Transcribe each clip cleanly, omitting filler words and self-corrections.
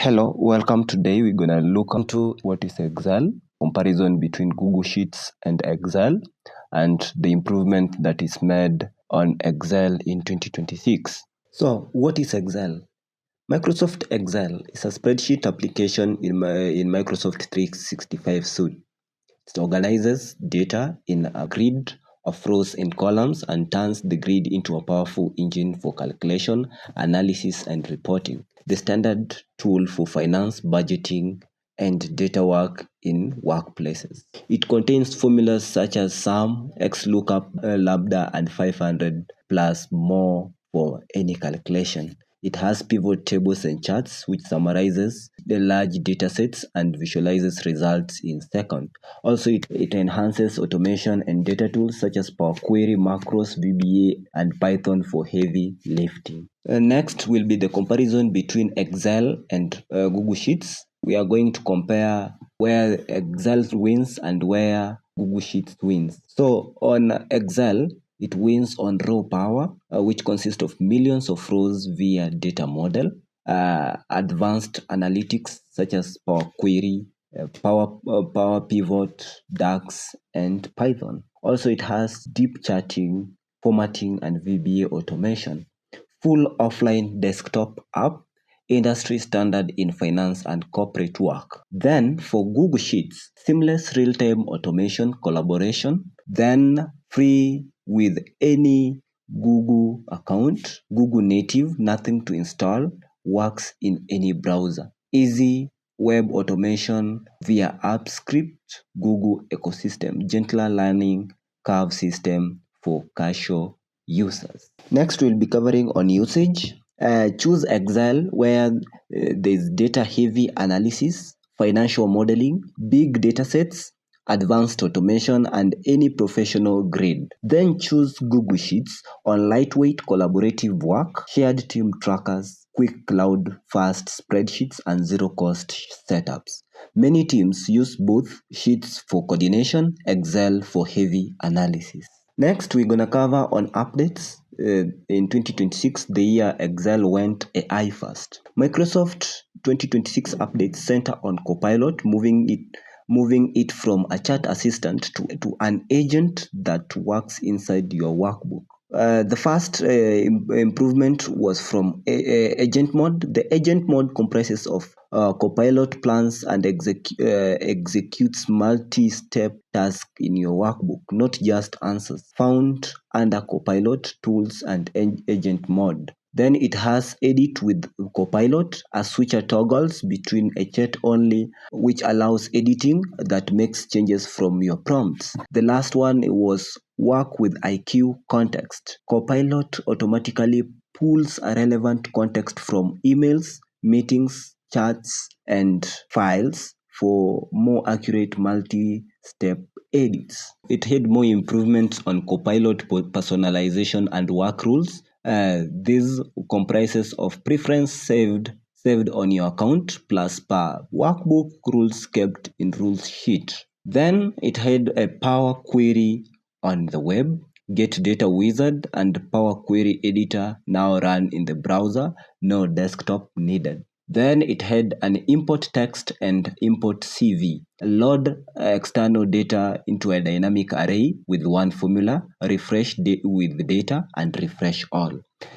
Hello, welcome. Today we're gonna look into what is Excel, comparison between Google Sheets and Excel, and the improvement that is made on Excel in 2026. So, what is Excel? Microsoft Excel is a spreadsheet application in Microsoft 365 suite. It organizes data in a grid of rows and columns and turns the grid into a powerful engine for calculation, analysis, and reporting. The standard tool for finance, budgeting, and data work in workplaces. It contains formulas such as sum, XLOOKUP, lambda, and 500 plus more for any calculation. It has pivot tables and charts which summarizes the large data sets and visualizes results in seconds. Also, it enhances automation and data tools such as Power Query, macros, VBA, and Python for heavy lifting. Next will be the comparison between Excel and Google Sheets. We are going to compare where Excel wins and where Google Sheets wins. So on Excel, it wins on raw power, which consists of millions of rows via data model, advanced analytics such as Power Query, Power Pivot, DAX, and Python. Also, it has deep charting, formatting, and VBA automation. Full offline desktop app, industry standard in finance and corporate work. Then for Google Sheets, seamless real-time automation collaboration, then free with any Google account, Google native, nothing to install, works in any browser. Easy web automation via app script, Google ecosystem, gentler learning curve system for casual users. Next, we'll be covering on usage. Choose Excel where there's data heavy analysis, financial modeling, big data sets, advanced automation, and any professional grade. Then choose Google Sheets on lightweight collaborative work, shared team trackers, quick cloud fast spreadsheets, and zero cost setups. Many teams use both Sheets for coordination, Excel for heavy analysis. Next, we're going to cover on updates. In 2026, the year Excel went AI first. Microsoft 2026 updates center on Copilot, moving it from a chat assistant to an agent that works inside your workbook. The first improvement was from agent mode. The agent mode comprises of Copilot plans and executes multi-step tasks in your workbook, not just answers, found under Copilot tools and agent mode. Then it has edit with Copilot, a switcher toggles between a chat only, which allows editing that makes changes from your prompts. The last one was work with IQ context. Copilot automatically pulls a relevant context from emails, meetings, chats, and files for more accurate multi-step edits. It had more improvements on Copilot personalization and work rules. This comprises of preference saved on your account plus per workbook rules kept in rules sheet. Then it had a Power Query on the web, Get Data Wizard, and Power Query Editor now run in the browser, no desktop needed. Then it had an import text and import CV. Load external data into a dynamic array with one formula, refresh with data, and refresh all.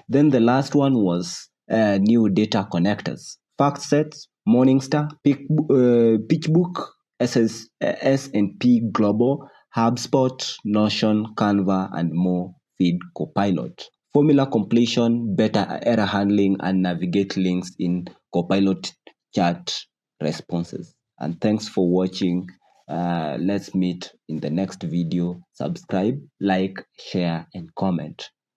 Then the last one was new data connectors. Fact sets, Morningstar, PitchBook, S&P Global, HubSpot, Notion, Canva, and more feed Copilot. Formula completion, better error handling, and navigate links in Copilot chat responses. And thanks for watching. Let's meet in the next video. Subscribe, like, share, and comment.